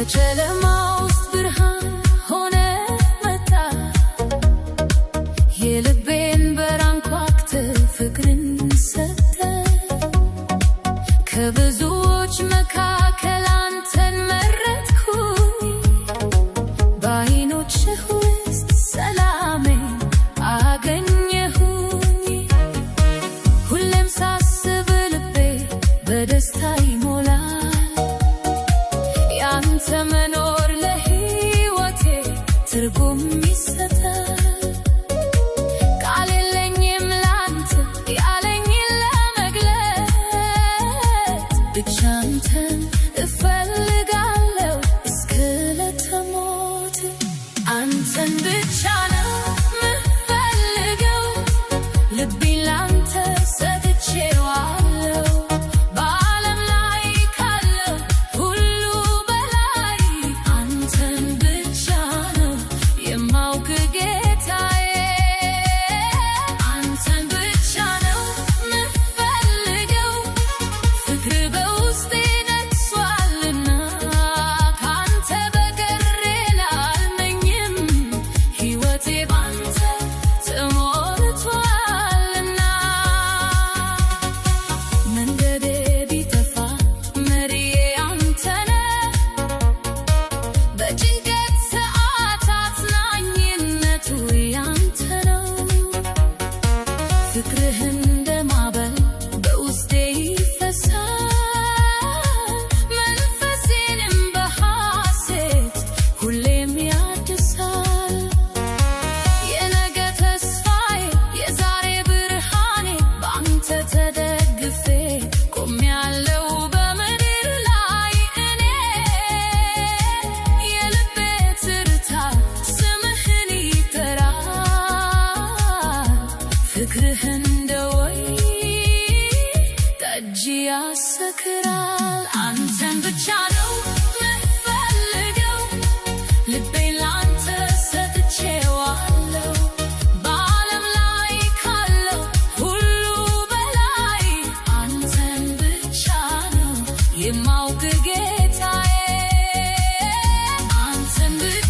በጨለማው ውስጥ ብርሃን ሆነ መጣ የልቤን በር አንኳኩተህ ፍቅርን ሰጠ ከብዙዎች መካከል አንተን መረጥኩኝ በዓይኖችህ ውስጥ ሰላሜን አገኘሁኝ ሁሌም ሳስብ ልቤ በደስታ ይሞላል ያንተ መኖር ለሕይወቴ ትርጉም ይሰጣል ቃል የለኝም ላንተ ያለኝን ለመግለጽ ብቻ አንተን እፈልጋለሁ እስከ ዕለተ ሞቴ አንተን ብቻ ነው የምፈልገው ልቤን ላንተ ሰጥቼዋለሁ በዓለም ላይ ካለው ሁሉ በላይ አንተን ብቻ ነው የማውቅ ጌታዬ አንተን ብቻ ነው የምፈልገው ፍቅር በውስጤ ነግሷልና ካንተ በቀር ሌላ አልመኝም ሕይወቴ ባንተ ተሞልቷልና መንገዴ ቢጠፋ መሪዬ አንተ ነህ በጭንቀት ሰዓት አጽናኝነቱ ያንተ ነው ፍቅርህ እንደ ማዕበል በውስጤ ይፈሳል መንፈሴንም በሐሴት ሁሌም ያድሳል የነገ ተስፋዬ የዛሬ ብርሃኔ በአንተ ተደግፌ ቆሜያለሁ በምድር ላይ እኔ የልቤ ትርታ ስምህን ይጠራል ፍቅርህ እንደ ወይን ጠጅ ያሰክራል አንተን ብቻ ነው የምፈልገው ልቤን ላንተ ሰጥቼዋለሁ በዓለም ላይ ካለው ሁሉ በላይ አንተን ብቻ ነው የማውቅ ጌታዬ አንተን ብቻ